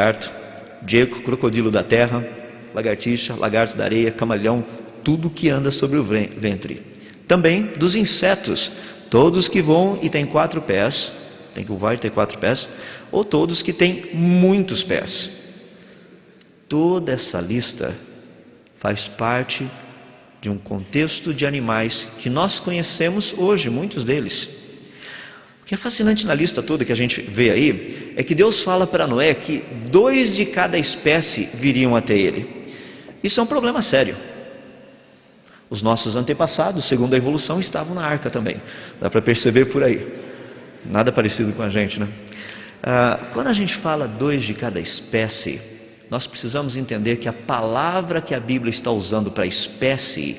lagarto, geco, crocodilo da terra, lagartixa, lagarto da areia, camaleão, tudo que anda sobre o ventre. Também dos insetos, todos que voam e têm 4 pés, tem que voar e ter 4 pés, ou todos que têm muitos pés. Toda essa lista faz parte de um contexto de animais que nós conhecemos hoje, muitos deles. O que é fascinante na lista toda que a gente vê aí, é que Deus fala para Noé que 2 de cada espécie viriam até ele. Isso é um problema sério. Os nossos antepassados, segundo a evolução, estavam na arca também. Dá para perceber por aí. Nada parecido com a gente, né? Quando a gente fala 2 de cada espécie, nós precisamos entender que a palavra que a Bíblia está usando para espécie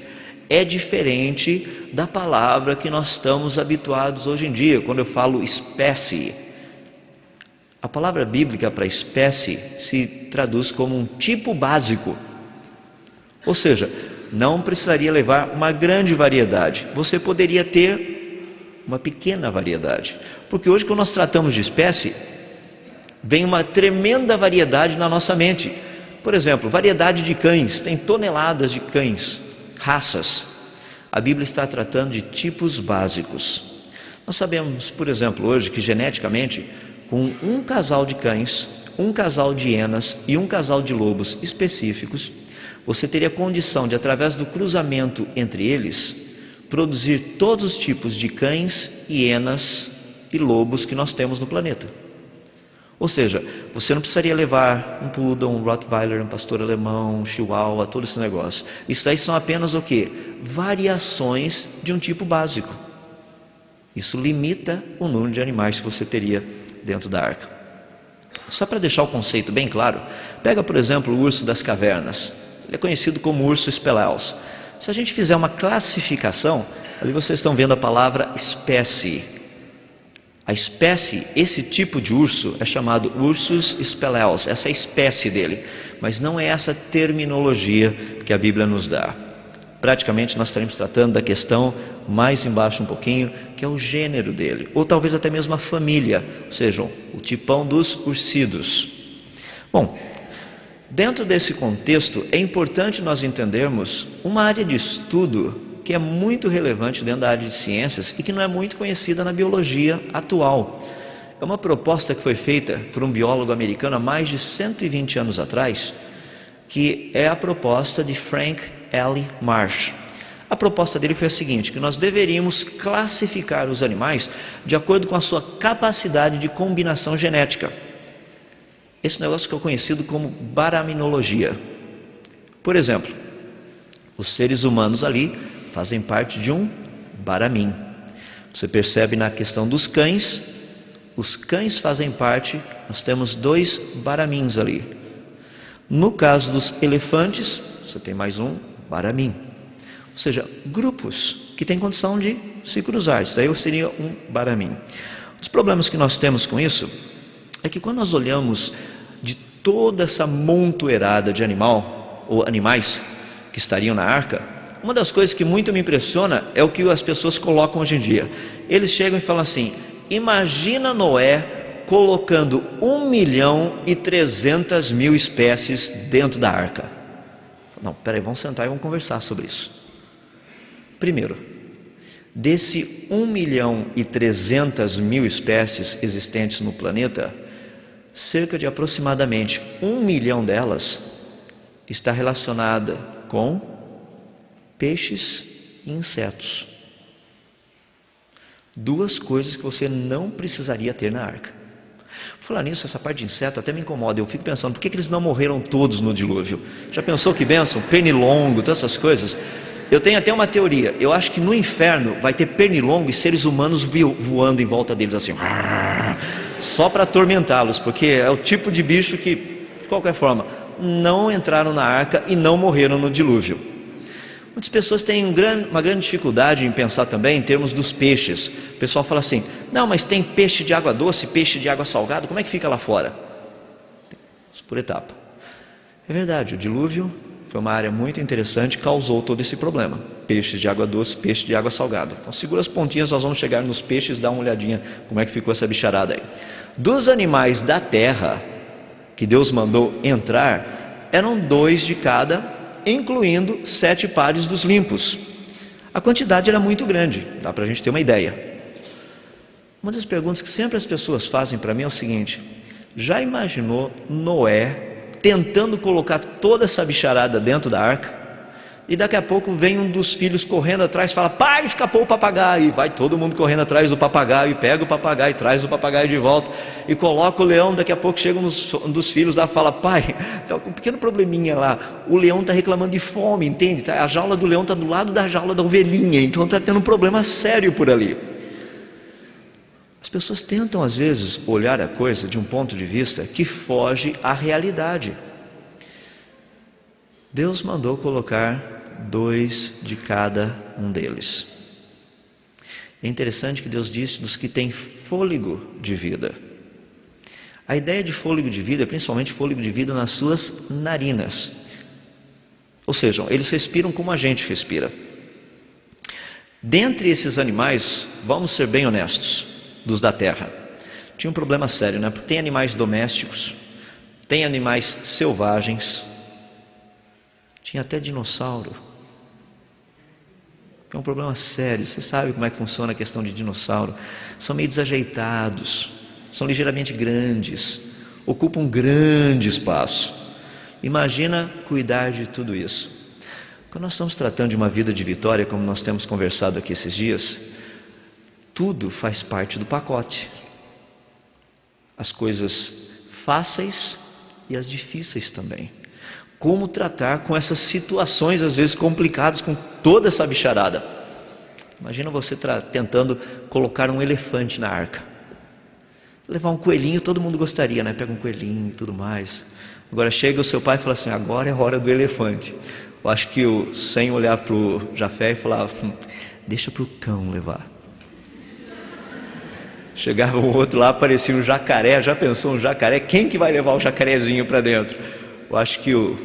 é diferente da palavra que nós estamos habituados hoje em dia. Quando eu falo espécie, a palavra bíblica para espécie se traduz como um tipo básico. Ou seja, não precisaria levar uma grande variedade. Você poderia ter uma pequena variedade. Porque hoje, quando nós tratamos de espécie, vem uma tremenda variedade na nossa mente. Por exemplo, variedade de cães. Tem toneladas de cães, raças. A Bíblia está tratando de tipos básicos. Nós sabemos, por exemplo, hoje que geneticamente, com um casal de cães, um casal de hienas e um casal de lobos específicos, você teria condição de, através do cruzamento entre eles, produzir todos os tipos de cães, hienas e lobos que nós temos no planeta. Ou seja, você não precisaria levar um poodle, um rottweiler, um pastor alemão, um chihuahua, todo esse negócio. Isso daí são apenas o quê? Variações de um tipo básico. Isso limita o número de animais que você teria dentro da arca. Só para deixar o conceito bem claro, pega, por exemplo, o urso das cavernas. Ele é conhecido como urso spelaeus. Se a gente fizer uma classificação, ali vocês estão vendo a palavra espécie. A espécie, esse tipo de urso é chamado ursus spelaeus, essa é a espécie dele, mas não é essa terminologia que a Bíblia nos dá. Praticamente nós estaremos tratando da questão mais embaixo um pouquinho, que é o gênero dele, ou talvez até mesmo a família, ou seja, o tipão dos ursidos. Bom, dentro desse contexto é importante nós entendermos uma área de estudo que é muito relevante dentro da área de ciências e que não é muito conhecida na biologia atual. É uma proposta que foi feita por um biólogo americano há mais de 120 anos atrás, que é a proposta de Frank L. Marsh. A proposta dele foi a seguinte, que nós deveríamos classificar os animais de acordo com a sua capacidade de combinação genética. Esse negócio que é conhecido como baraminologia. Por exemplo, os seres humanos ali fazem parte de um baramin. Você percebe na questão dos cães, os cães fazem parte, nós temos 2 baramins ali. No caso dos elefantes, você tem mais um baramin. Ou seja, grupos que têm condição de se cruzar, isso daí seria um baramin. Os problemas que nós temos com isso é que quando nós olhamos de toda essa montoeirada de animal ou animais que estariam na arca, uma das coisas que muito me impressiona é o que as pessoas colocam hoje em dia. Eles chegam e falam assim, imagina Noé colocando 1.300.000 espécies dentro da arca. Não, peraí, vamos sentar e vamos conversar sobre isso. Primeiro, desse 1.300.000 espécies existentes no planeta, cerca de aproximadamente 1 milhão delas está relacionada com peixes e insetos. 2 coisas que você não precisaria ter na arca. Por falar nisso, essa parte de inseto até me incomoda. Eu fico pensando, por que eles não morreram todos no dilúvio? Já pensou que bênção? Pernilongo, todas essas coisas. Eu tenho até uma teoria. Eu acho que no inferno vai ter pernilongo e seres humanos voando em volta deles assim, só para atormentá-los, porque é o tipo de bicho que, de qualquer forma, não entraram na arca e não morreram no dilúvio. Muitas pessoas têm uma grande dificuldade em pensar também em termos dos peixes. O pessoal fala assim, não, mas tem peixe de água doce, peixe de água salgada, como é que fica lá fora? Por etapa. É verdade, o dilúvio foi uma área muito interessante, causou todo esse problema. Peixes de água doce, peixe de água salgada. Então segura as pontinhas, nós vamos chegar nos peixes, dar uma olhadinha como é que ficou essa bicharada aí. Dos animais da terra, que Deus mandou entrar eram 2 de cada, incluindo 7 pares dos limpos. A quantidade era muito grande, dá para a gente ter uma ideia. Uma das perguntas que sempre as pessoas fazem para mim é o seguinte: já imaginou Noé tentando colocar toda essa bicharada dentro da arca? E daqui a pouco vem um dos filhos correndo atrás e fala: pai, escapou o papagaio. E vai todo mundo correndo atrás do papagaio, e pega o papagaio, e traz o papagaio de volta, e coloca o leão. Daqui a pouco chega um dos filhos lá e fala: pai, tá com um pequeno probleminha lá, o leão está reclamando de fome, entende? A jaula do leão está do lado da jaula da ovelhinha, então está tendo um problema sério por ali. As pessoas tentam às vezes olhar a coisa de um ponto de vista que foge à realidade. Deus mandou colocar 2 de cada um deles. É interessante que Deus disse dos que têm fôlego de vida. A ideia de fôlego de vida é principalmente fôlego de vida nas suas narinas. Ou seja, eles respiram como a gente respira. Dentre esses animais, vamos ser bem honestos, dos da terra, tinha um problema sério, né? Porque tem animais domésticos, tem animais selvagens, tinha até dinossauro, que é um problema sério. Você sabe como é que funciona a questão de dinossauro? São meio desajeitados, são ligeiramente grandes, ocupam um grande espaço. Imagina cuidar de tudo isso. Quando nós estamos tratando de uma vida de vitória, como nós temos conversado aqui esses dias, tudo faz parte do pacote. As coisas fáceis e as difíceis também. Como tratar com essas situações às vezes complicadas, com toda essa bicharada. Imagina você tentando colocar um elefante na arca. Levar um coelhinho, todo mundo gostaria, né? Pega um coelhinho e tudo mais. Agora chega o seu pai e fala assim: agora é a hora do elefante. Eu acho que o Sem olhava para o Jafé e falava: deixa para o cão levar. Chegava o outro lá, aparecia um jacaré. Já pensou um jacaré? Quem que vai levar o jacarezinho para dentro? Eu acho que o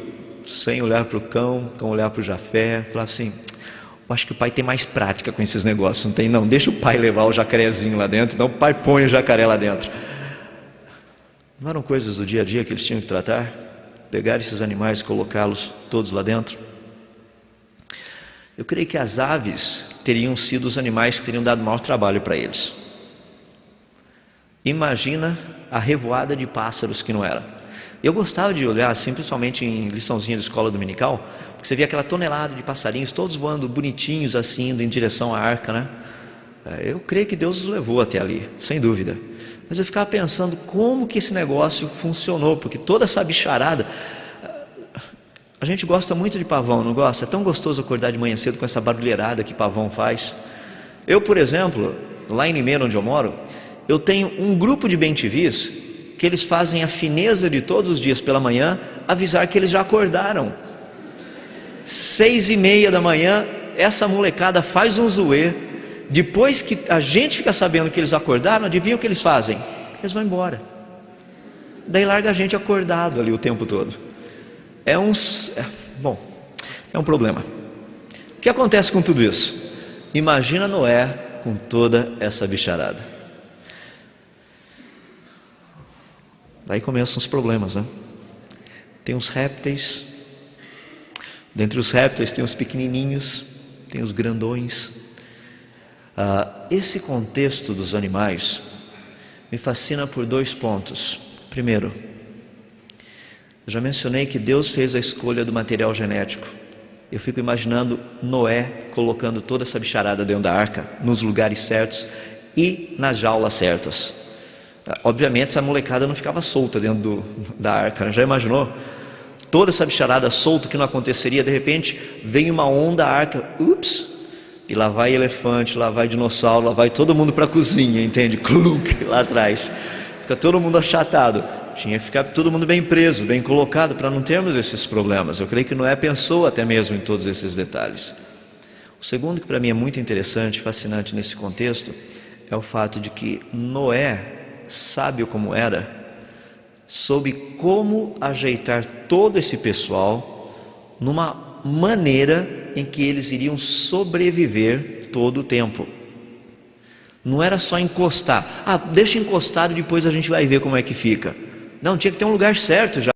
Sem olhar para o cão olhar para o Jafé, falava assim: eu acho que o pai tem mais prática com esses negócios. Não tem não, deixa o pai levar o jacarezinho lá dentro. Então o pai põe o jacaré lá dentro. Não eram coisas do dia a dia que eles tinham que tratar? Pegar esses animais e colocá-los todos lá dentro? Eu creio que as aves teriam sido os animais que teriam dado maior trabalho para eles. Imagina a revoada de pássaros que não era. Eu gostava de olhar assim, principalmente em liçãozinha de escola dominical, porque você via aquela tonelada de passarinhos, todos voando bonitinhos assim, indo em direção à arca, né? Eu creio que Deus os levou até ali, sem dúvida. Mas eu ficava pensando como que esse negócio funcionou, porque toda essa bicharada... A gente gosta muito de pavão, não gosta? É tão gostoso acordar de manhã cedo com essa barulheirada que pavão faz. Eu, por exemplo, lá em Limeira, onde eu moro, eu tenho um grupo de bem-te-vis que eles fazem a fineza de todos os dias pela manhã avisar que eles já acordaram. 6:30 da manhã, essa molecada faz um zoê. Depois que a gente fica sabendo que eles acordaram, adivinha o que eles fazem? Eles vão embora. Daí larga a gente acordado ali o tempo todo. É um problema. O que acontece com tudo isso? Imagina Noé com toda essa bicharada. Daí começam os problemas, né? Tem os répteis. Dentre os répteis tem os pequenininhos, tem os grandões. Esse contexto dos animais me fascina por 2 pontos. Primeiro, eu já mencionei que Deus fez a escolha do material genético. Eu fico imaginando Noé colocando toda essa bicharada dentro da arca, nos lugares certos e nas jaulas certas. Obviamente essa molecada não ficava solta dentro da arca, né? Já imaginou? Toda essa bicharada solta que não aconteceria, de repente vem uma onda, a arca, ups, e lá vai elefante, lá vai dinossauro, lá vai todo mundo para a cozinha, entende? Clunk, lá atrás. Fica todo mundo achatado. Tinha que ficar todo mundo bem preso, bem colocado, para não termos esses problemas. Eu creio que Noé pensou até mesmo em todos esses detalhes. O segundo, que para mim é muito interessante, fascinante nesse contexto, é o fato de que Noé, sábio como era, soube como ajeitar todo esse pessoal numa maneira em que eles iriam sobreviver todo o tempo. Não era só encostar. Deixa encostado e depois a gente vai ver como é que fica. Não, tinha que ter um lugar certo já